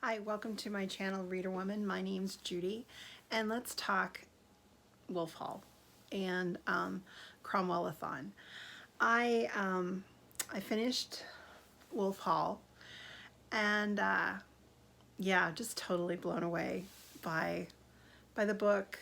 Hi, welcome to my channel, Reader Woman. My name's Judy, and let's talk Wolf Hall and Cromwellathon. I finished Wolf Hall, and yeah, just totally blown away by the book,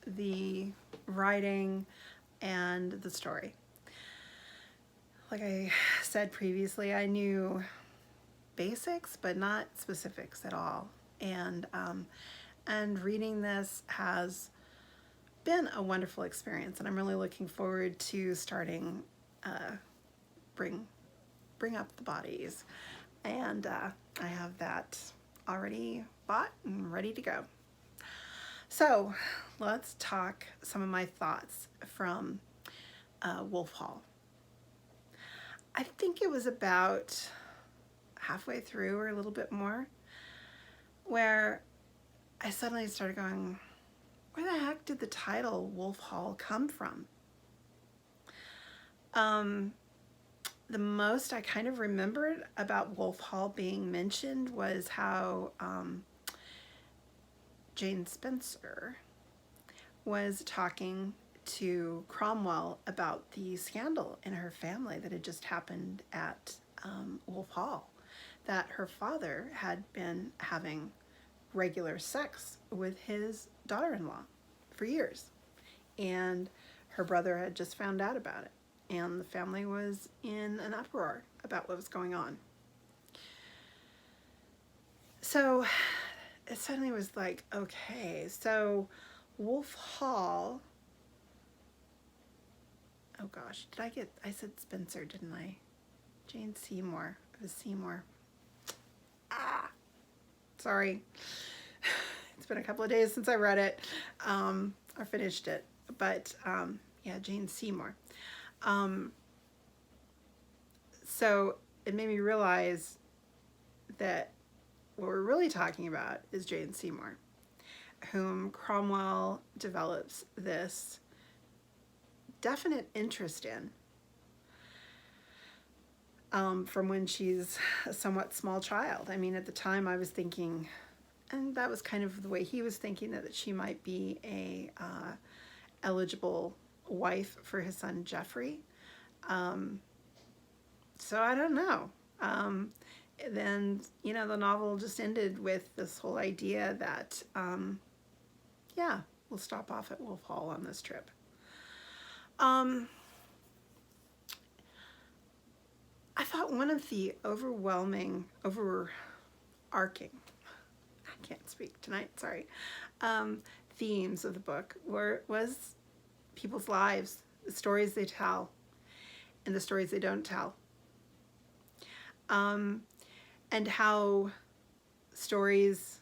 the writing, and the story. Like I said previously, I knew basics, but not specifics at all. And reading this has been a wonderful experience, and I'm really looking forward to starting bring up the bodies, and I have that already bought and ready to go. So let's talk some of my thoughts from Wolf Hall. I think it was about halfway through or a little bit more where I suddenly started going, where the heck did the title Wolf Hall come from? The most I kind of remembered about Wolf Hall being mentioned was how Jane Spencer was talking to Cromwell about the scandal in her family that had just happened at Wolf Hall, that her father had been having regular sex with his daughter-in-law for years, and her brother had just found out about it, and the family was in an uproar about what was going on. So it suddenly was like, okay, so Wolf Hall, oh gosh, I said Spencer, didn't I? Jane Seymour, it was Seymour. Sorry. It's been a couple of days since I read it, or finished it, but yeah, Jane Seymour. So it made me realize that what we're really talking about is Jane Seymour, whom Cromwell develops this definite interest in from when she's a somewhat small child. I mean, at the time I was thinking, and that was kind of the way he was thinking, that she might be a eligible wife for his son Geoffrey. So I don't know. Then, you know, the novel just ended with this whole idea that, yeah, we'll stop off at Wolf Hall on this trip. I thought one of the overarching, I can't speak tonight, sorry, themes of the book was people's lives, the stories they tell, and the stories they don't tell. And how stories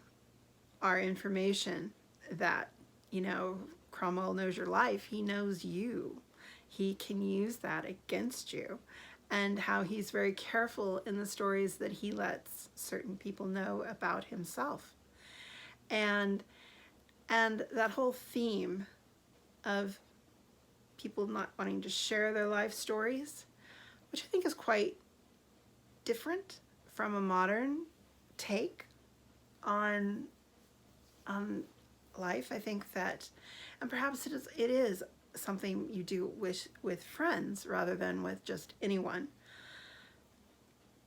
are information that, you know, Cromwell knows your life, he knows you. He can use that against you. And how he's very careful in the stories that he lets certain people know about himself. And that whole theme of people not wanting to share their life stories, which I think is quite different from a modern take on life. I think that, and perhaps it is something you do with friends rather than with just anyone.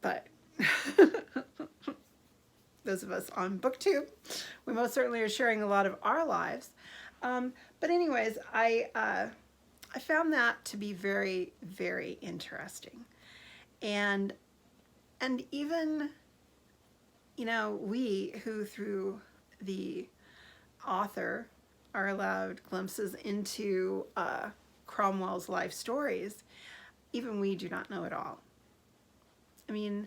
But those of us on BookTube, we most certainly are sharing a lot of our lives. But anyways, I found that to be very, very interesting. And even, you know, we who through the author are allowed glimpses into Cromwell's life stories, even we do not know it all. I mean,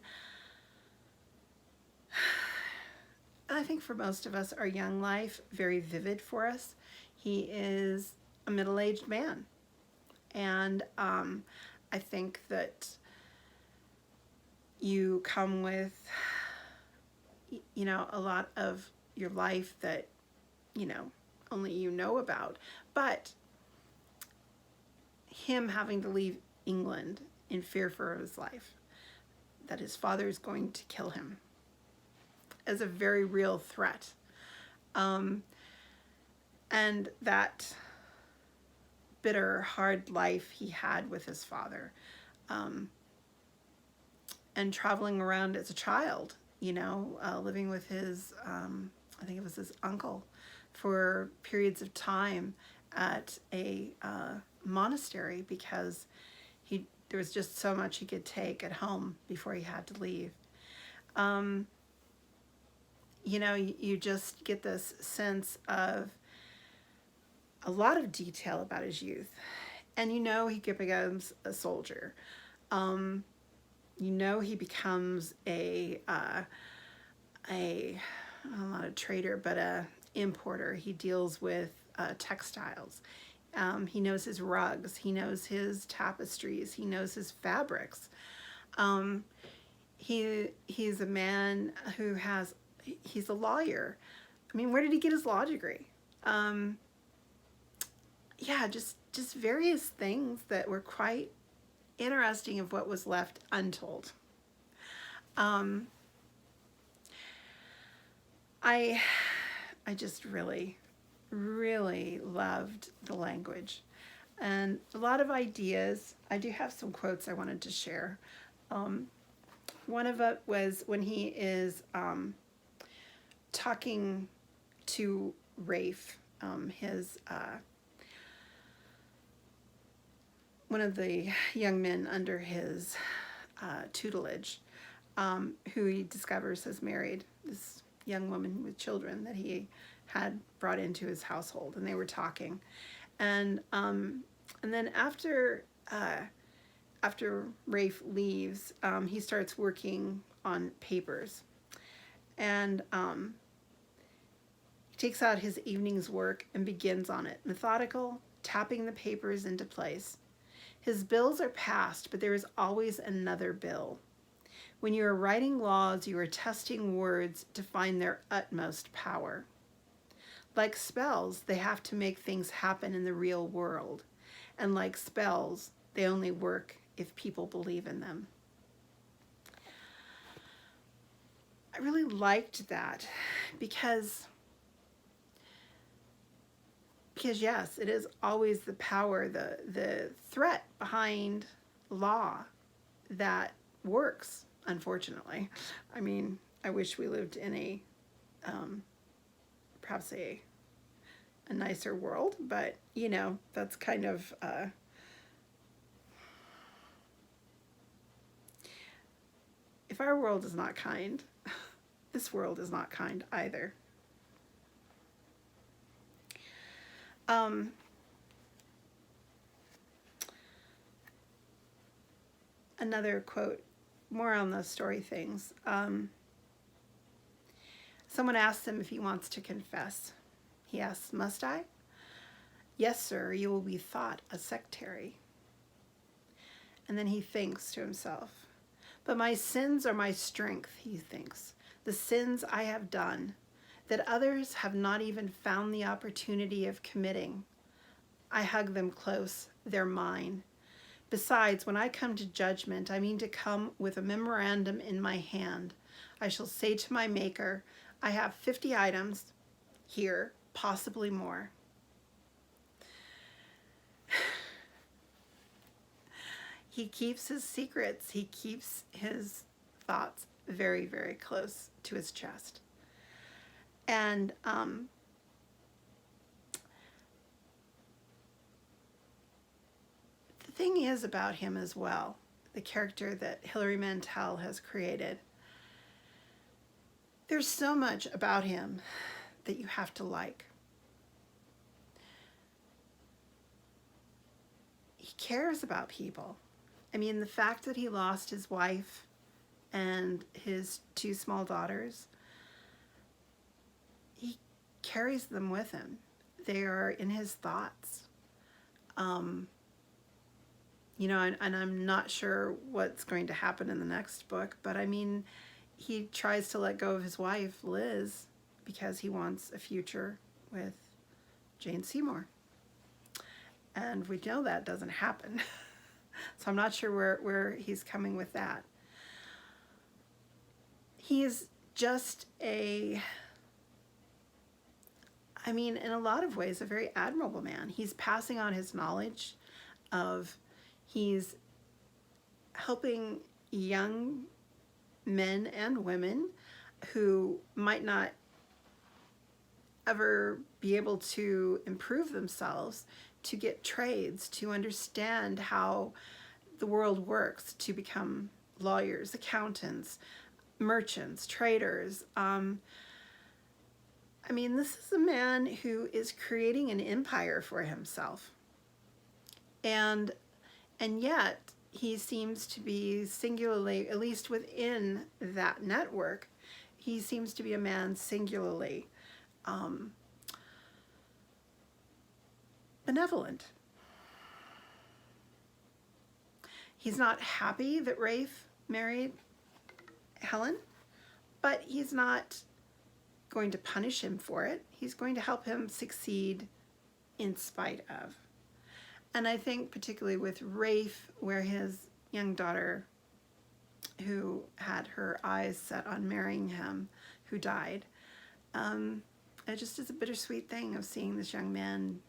I think for most of us, our young life, very vivid for us. He is a middle-aged man. And I think that you come with, you know, a lot of your life that, you know, only you know about. But him having to leave England in fear for his life, that his father is going to kill him. as a very real threat. And that bitter, hard life he had with his father, and traveling around as a child, living with his, I think it was his uncle, for periods of time at a monastery, because there was just so much he could take at home before he had to leave. You just get this sense of a lot of detail about his youth. And he becomes a soldier. He becomes not a trader, but a importer. He deals with textiles. He knows his rugs. He knows his tapestries. He knows his fabrics. He's a man who he's a lawyer. I mean, where did he get his law degree? Just various things that were quite interesting of what was left untold. I just really, really loved the language, and a lot of ideas. I do have some quotes I wanted to share. One of it was when he is talking to Rafe, his one of the young men under his tutelage, who he discovers has married this young woman with children that he had brought into his household, and they were talking, and then after Rafe leaves, he starts working on papers, and he takes out his evening's work and begins on it, methodical, tapping the papers into place. His bills are passed, but there is always another bill. When you are writing laws, you are testing words to find their utmost power. Like spells, they have to make things happen in the real world. And like spells, they only work if people believe in them. I really liked that because yes, it is always the power, the threat behind law that works, unfortunately. I mean, I wish we lived in a perhaps a nicer world, but that's kind of if our world is not kind, this world is not kind either. Another quote, more on the story things. Someone asks him if he wants to confess. He asks, "Must I?" "Yes, sir, you will be thought a sectary." And then he thinks to himself, "But my sins are my strength," he thinks. "The sins I have done, that others have not even found the opportunity of committing. I hug them close, they're mine. Besides, when I come to judgment, I mean to come with a memorandum in my hand. I shall say to my Maker, I have 50 items here, possibly more." He keeps his secrets. He keeps his thoughts very, very close to his chest. And the thing is about him as well, the character that Hilary Montel has created, there's so much about him that you have to like. He cares about people. I mean, the fact that he lost his wife and his 2 small daughters, he carries them with him. They are in his thoughts. And I'm not sure what's going to happen in the next book, but I mean, he tries to let go of his wife, Liz, because he wants a future with Jane Seymour. And we know that doesn't happen. So I'm not sure where he's coming with that. He is just I mean, in a lot of ways, a very admirable man. He's passing on his knowledge he's helping young men and women who might not ever be able to improve themselves to get trades, to understand how the world works, to become lawyers, accountants, merchants, traders. I mean, this is a man who is creating an empire for himself. And yet he seems to be singularly, at least within that network, he seems to be a man singularly benevolent. He's not happy that Rafe married Helen, but he's not going to punish him for it. He's going to help him succeed in spite of. And I think particularly with Rafe, where his young daughter, who had her eyes set on marrying him, who died, it just is a bittersweet thing of seeing this young man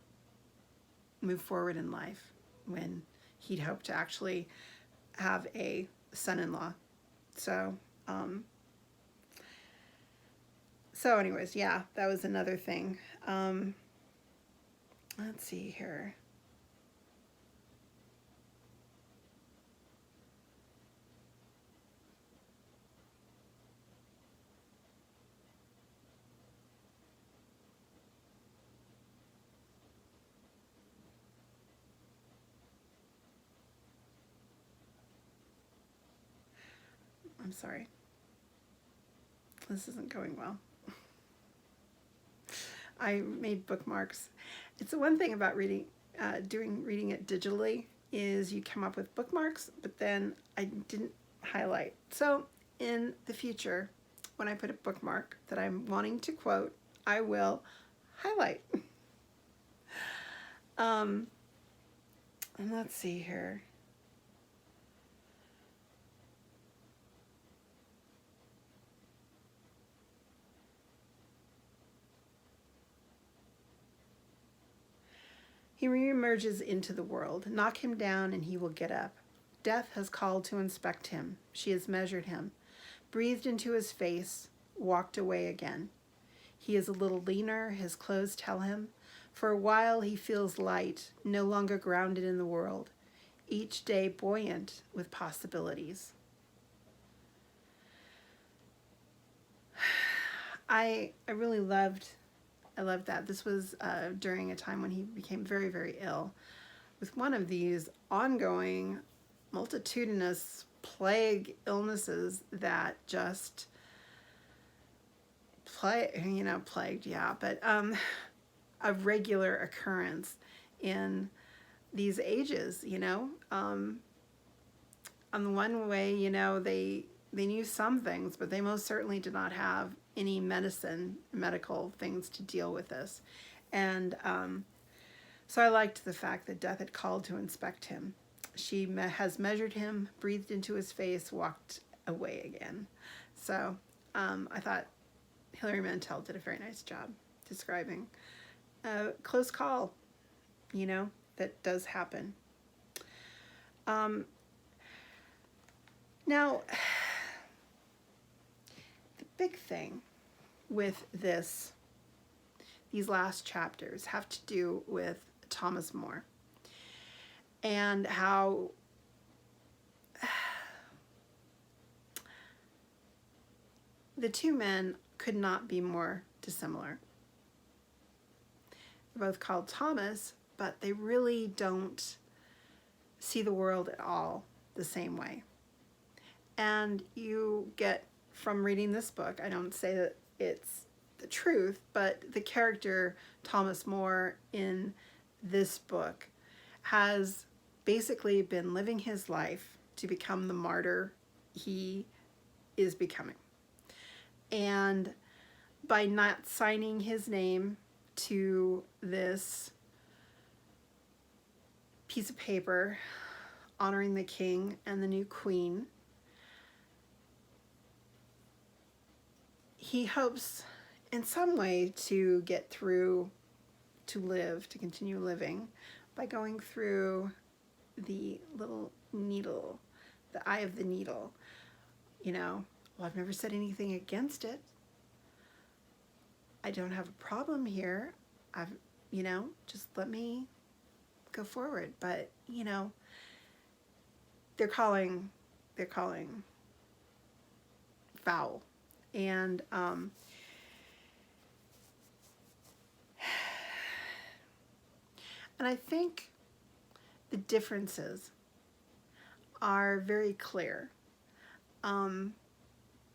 move forward in life when he'd hoped to actually have a son-in-law. So, anyways, yeah, that was another thing. Let's see here. I'm sorry. This isn't going well. I made bookmarks. It's the one thing about reading it digitally is you come up with bookmarks, but then I didn't highlight. So in the future, when I put a bookmark that I'm wanting to quote, I will highlight. And let's see here. He reemerges into the world. Knock him down and he will get up. Death has called to inspect him. She has measured him, breathed into his face, walked away again. He is a little leaner, his clothes tell him. For a while he feels light, no longer grounded in the world, each day buoyant with possibilities. I really loved that. This was during a time when he became very, very ill with one of these ongoing multitudinous plague illnesses that just plagued, yeah, but a regular occurrence in these ages, on the one way, they knew some things, but they most certainly did not have any medical things to deal with this. And so I liked the fact that death had called to inspect him. She has measured him, breathed into his face, walked away again. So I thought Hilary Montel did a very nice job describing a close call, that does happen. Now, the big thing with these last chapters have to do with Thomas More and how the two men could not be more dissimilar. They're both called Thomas, but they really don't see the world at all the same way. And you get from reading this book, I don't say that it's the truth, but the character Thomas More in this book has basically been living his life to become the martyr he is becoming. And by not signing his name to this piece of paper honoring the king and the new queen, he hopes in some way to get through, to continue living by going through the little needle, the eye of the needle. Well, I've never said anything against it. I don't have a problem here. Just let me go forward. But, they're calling foul. And I think the differences are very clear.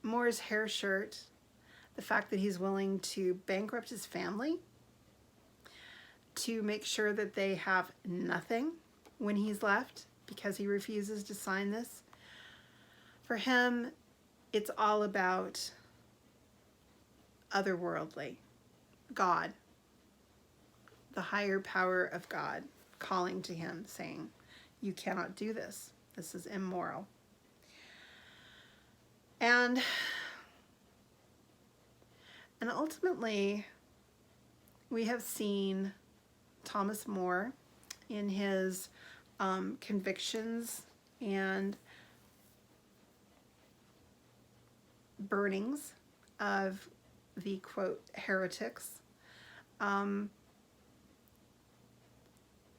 Moore's hair shirt, the fact that he's willing to bankrupt his family to make sure that they have nothing when he's left because he refuses to sign this. For him, it's all about otherworldly, God, the higher power of God calling to him saying, you cannot do this. This is immoral. And ultimately, we have seen Thomas More in his convictions and burnings of the, quote, heretics.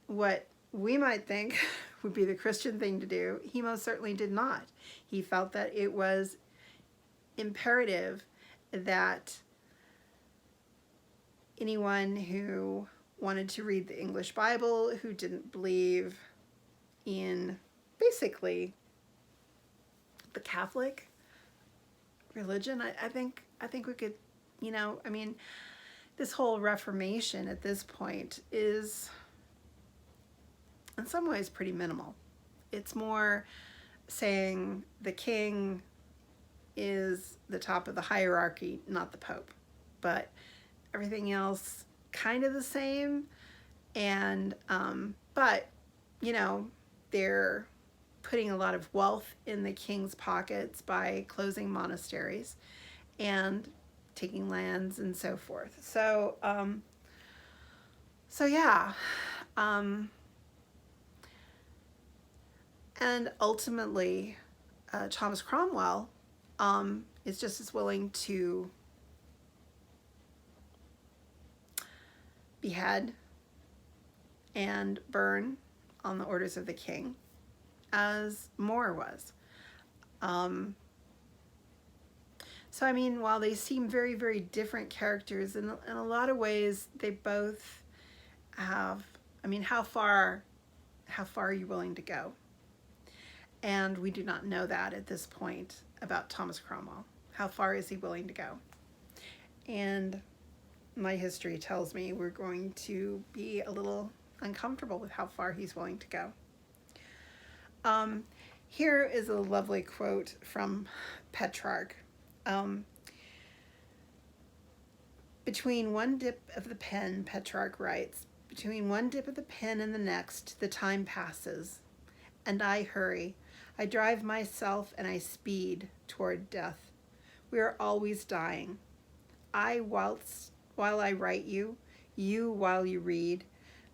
What we might think would be the Christian thing to do, he most certainly did not. He felt that it was imperative that anyone who wanted to read the English Bible, who didn't believe in basically the Catholic religion, I think we could, this whole Reformation at this point is in some ways pretty minimal. It's more saying the king is the top of the hierarchy, not the Pope. But everything else kind of the same. And, but, they're putting a lot of wealth in the king's pockets by closing monasteries and taking lands and so forth. So, yeah. And ultimately, Thomas Cromwell is just as willing to behead and burn on the orders of the king as More was. So, while they seem very, very different characters, in a lot of ways, they both have, how far are you willing to go? And we do not know that at this point about Thomas Cromwell. How far is he willing to go? And my history tells me we're going to be a little uncomfortable with how far he's willing to go. Here is a lovely quote from Petrarch. Between one dip of the pen, Petrarch writes, between one dip of the pen and the next, the time passes, and I hurry. I drive myself and I speed toward death. We are always dying. I while I write you while you read,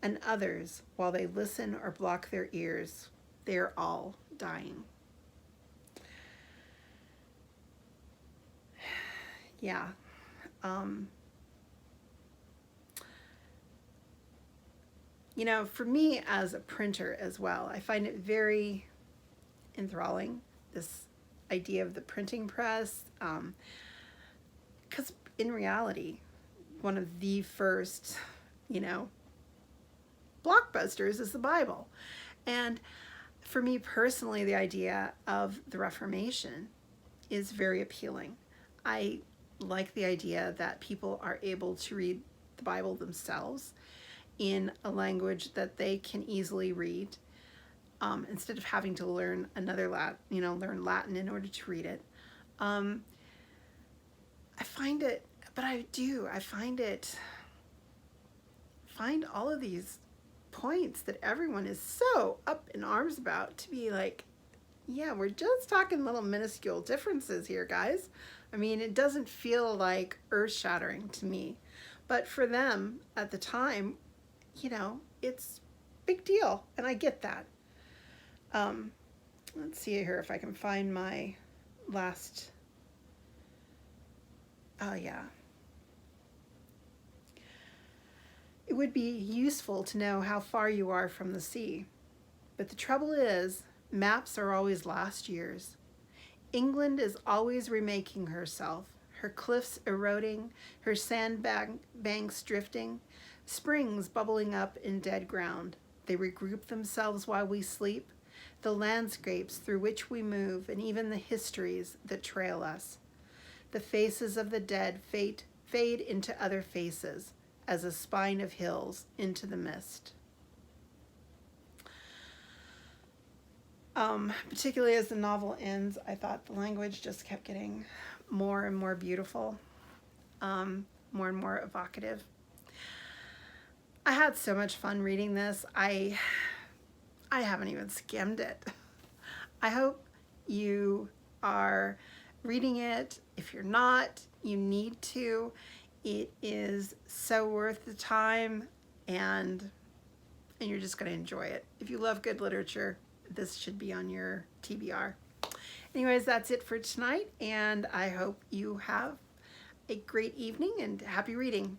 and others while they listen or block their ears. They are all dying. Yeah. For me as a printer as well, I find it very enthralling, this idea of the printing press, because in reality, one of the first, blockbusters is the Bible. And for me personally, the idea of the Reformation is very appealing. I like the idea that people are able to read the Bible themselves in a language that they can easily read, instead of having to learn learn Latin in order to read it. I find all of these points that everyone is so up in arms about to be like, yeah, we're just talking little minuscule differences here, guys. I mean, it doesn't feel like earth-shattering to me, but for them at the time, you know, it's a big deal, and I get that. Let's see here if I can find my last, oh yeah. It would be useful to know how far you are from the sea, but the trouble is, maps are always last year's. England is always remaking herself, her cliffs eroding, her sandbanks drifting, springs bubbling up in dead ground. They regroup themselves while we sleep, the landscapes through which we move, and even the histories that trail us. The faces of the dead fade into other faces, as a spine of hills into the mist. Particularly as the novel ends, I thought the language just kept getting more and more beautiful, more and more evocative. I had so much fun reading this. I haven't even skimmed it. I hope you are reading it. If you're not, you need to. It is so worth the time, and you're just going to enjoy it. If you love good literature, this should be on your TBR. Anyways, that's it for tonight, and I hope you have a great evening and happy reading.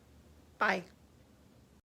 Bye.